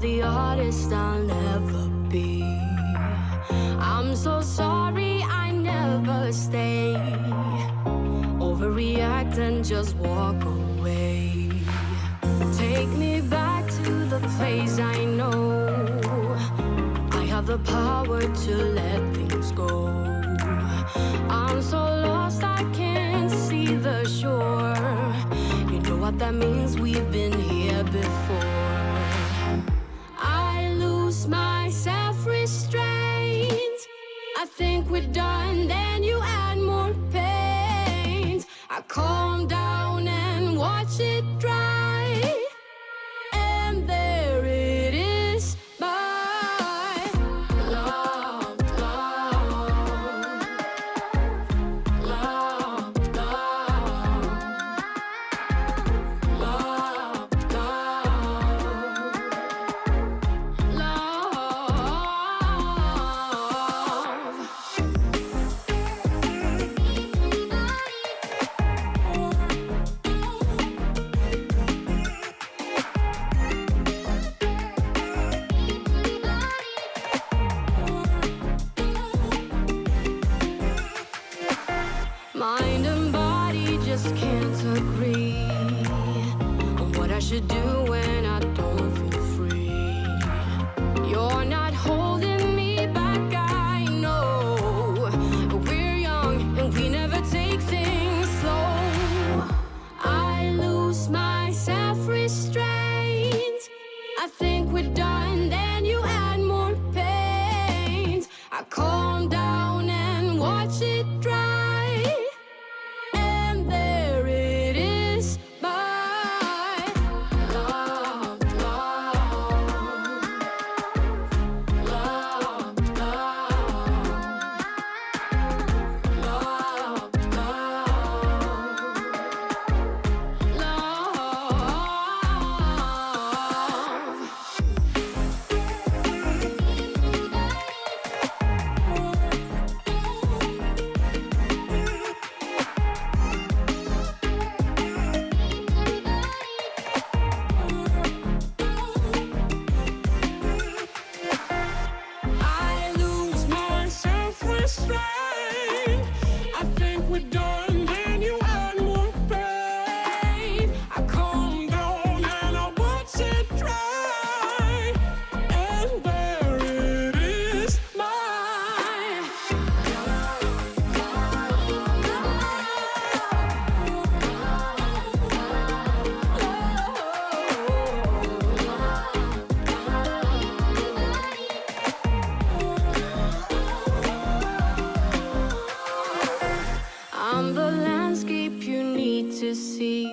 the artist I'll never be. I'm so sorry I never stay. Overreact and just walk away. Take me back to the place I know. I have the power to let things go. I'm so lost I can't see the shore. You know what that means, we've been here before. I lose my self-restraint. I think we're done, then you add more paint. I calm down and watch it dry. And there it is, my love, love, love, love, love, mind and body just can't agree on what I should do when I don't feel free. You're not holding me back, I know. But we're young and we never take things slow. I lose my self-restraint. I think we're done, then you add more paint. I calm down and watch it dry. And there it is, my love, love, love, love, love, I lose my self-restraint. I think we're done, then you add more pain. I calm down and I watch it dry. And there it is, my I'm the landscape you need to see.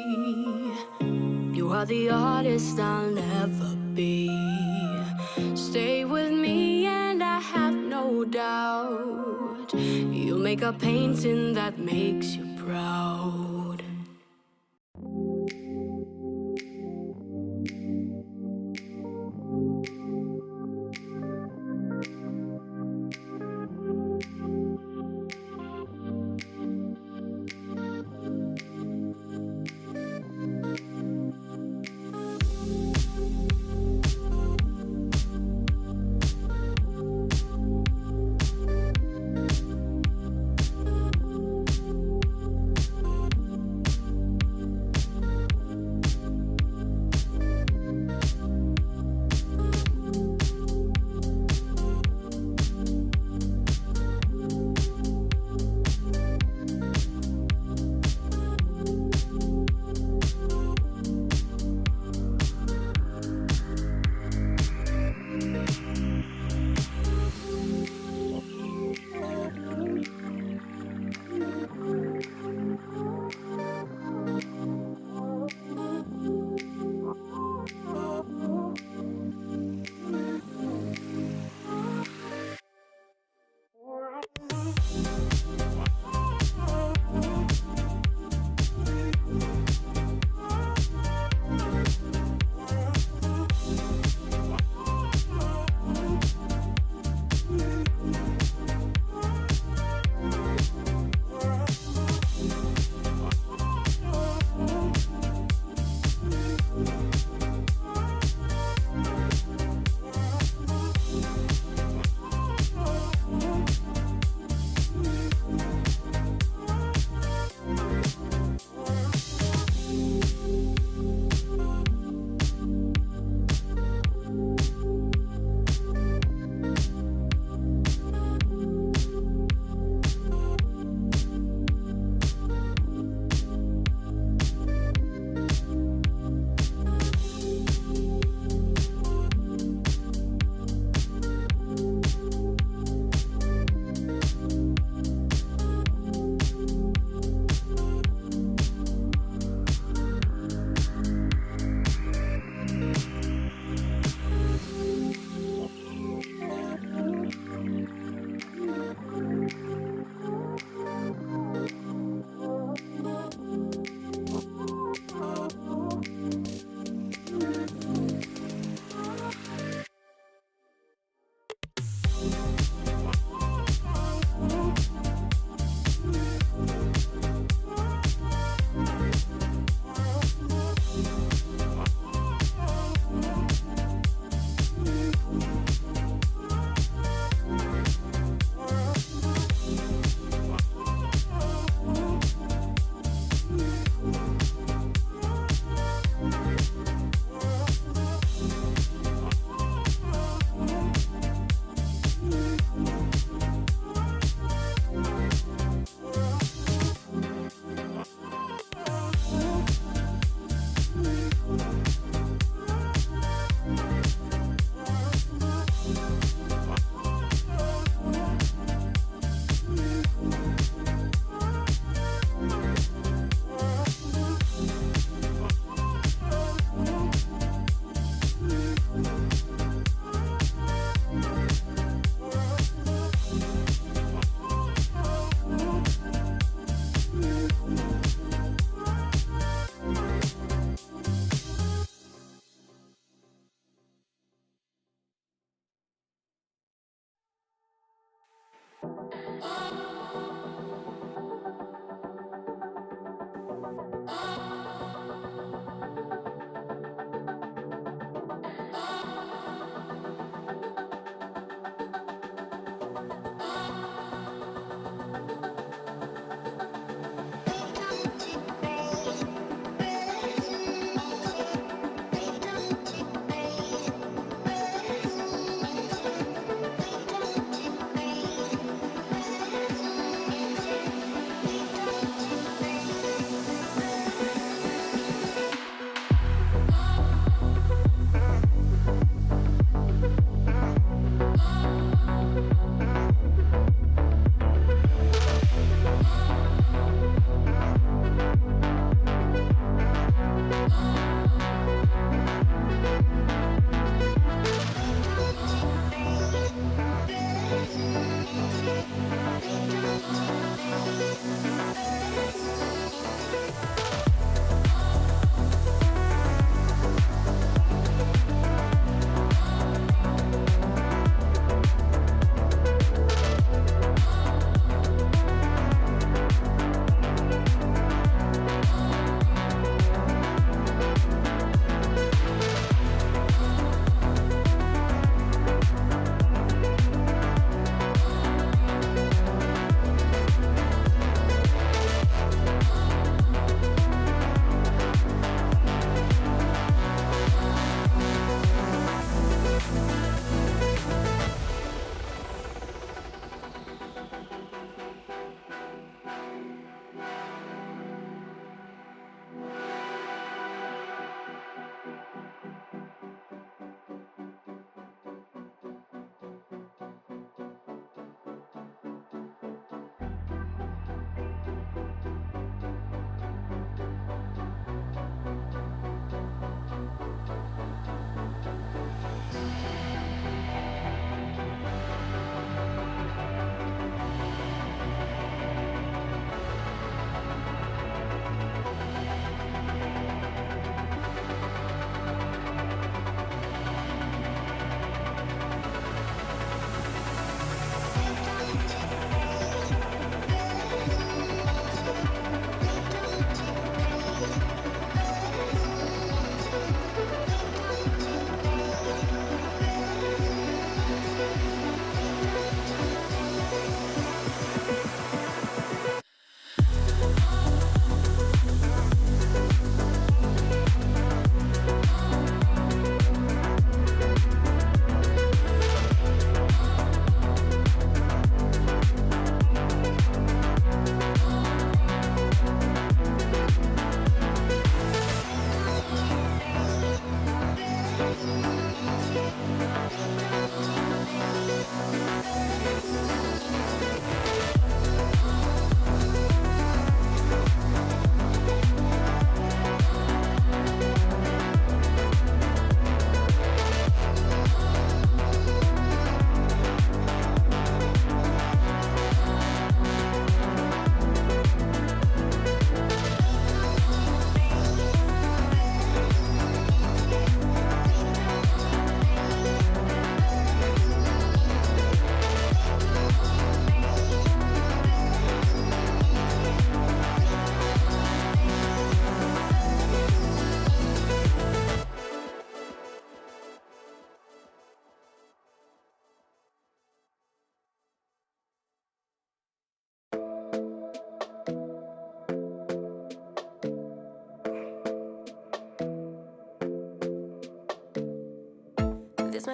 You are the artist I'll never be. Stay with me and I have no doubt you'll make a painting that makes you proud.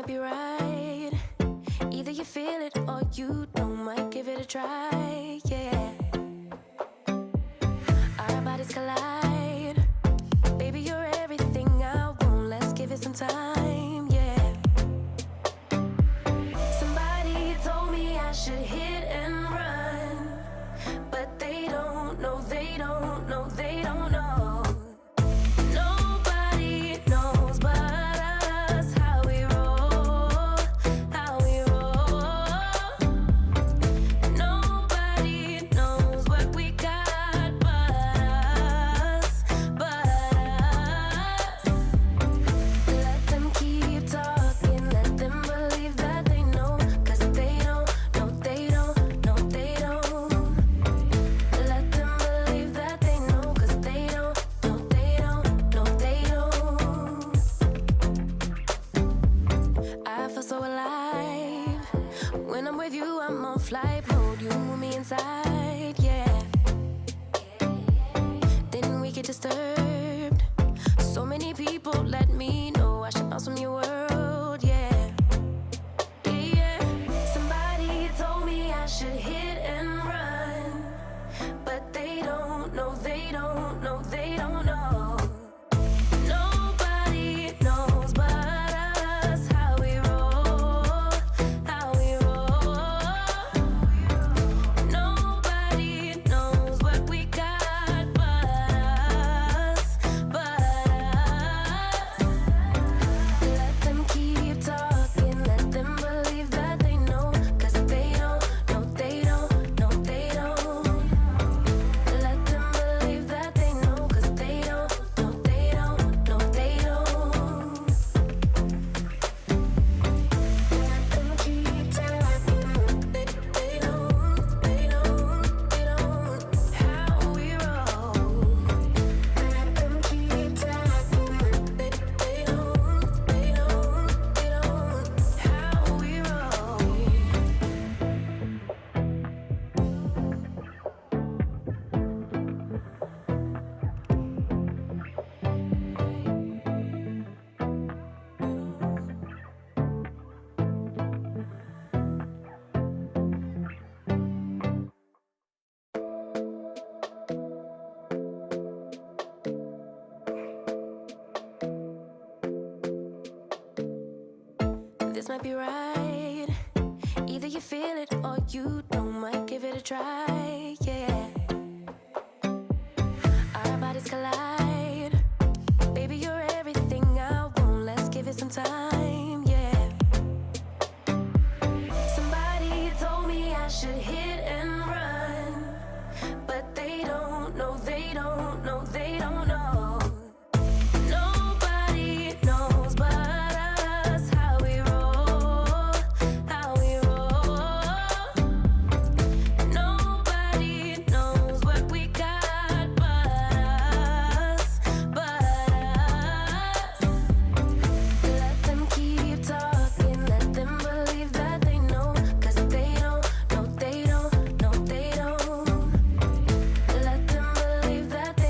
might be right. Either you feel it or you don't. Might give it a try, yeah. Our bodies collide. Baby, you're everything I want. Let's give it some time, yeah. Somebody told me I should hit and run, but they don't know, they don't know, they don't know. Nobody knows but us how we roll, how we roll. Nobody knows what we got but us, but us. Let them keep talking, let them believe that they know, 'cause they don't, no they don't, no they don't. Let them believe that they know, 'cause they don't, no they don't, no they don't. I feel so alive. When I'm with you, I'm on flight mode. You move me inside, yeah. Then we get disturbed. So many people let me know I should bounce from your world, yeah. Yeah, yeah. Somebody told me I should hit and run, but they don't know, they don't know, they don't know. Nobody knows but us how we roll, how we roll. Nobody knows what we got but us, but us. Let them keep talking, let them believe that they know, 'cause they don't, no they don't, no they don't. Let them believe that they know, 'cause they don't, no they don't, no they don't. Let them keep talking, they don't, they don't, they don't. How we roll. Let them keep talking, they don't, they don't, they don't. How we roll. This might be right. Either you feel it or you don't. Might give it a try, yeah. Our bodies collide. Baby, you're everything I want. Let's give it some time, yeah. Somebody told me I should hit and run, but they don't know, they don't know, they don't know. Nobody knows but us how we roll, how we roll. Nobody knows what we got but us, but us. Let them keep talking, let them believe that they know, 'cause they don't, no they don't, no they don't. Let them believe that they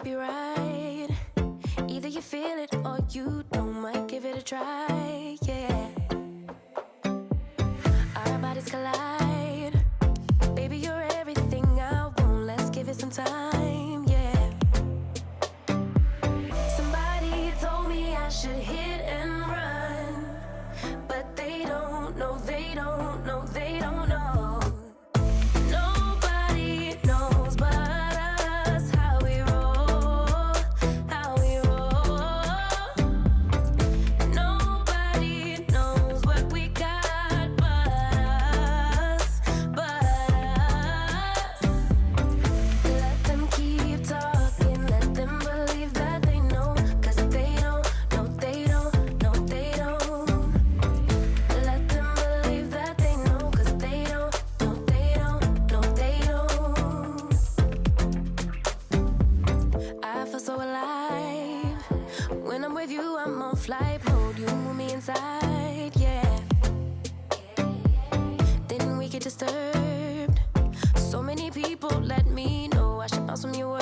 might be right. Either you feel it or you don't. Might give it a try, yeah. Our bodies collide. Baby, you're everything I want. Let's give it some time, yeah. Somebody told me I should hit and run, but they don't know, they don't know, they don't know. Nobody knows but us, how we roll, how we roll. Nobody knows what we got but us, but us. Let them keep talking, let them believe that they know, 'cause they don't, no they don't, no they don't. Let them believe that they know, 'cause they don't, no they don't, no they don't. I feel so alive. When I'm with you, I'm on flight mode. You move me inside, yeah. Then we get disturbed. So many people let me know I should bounce from your world.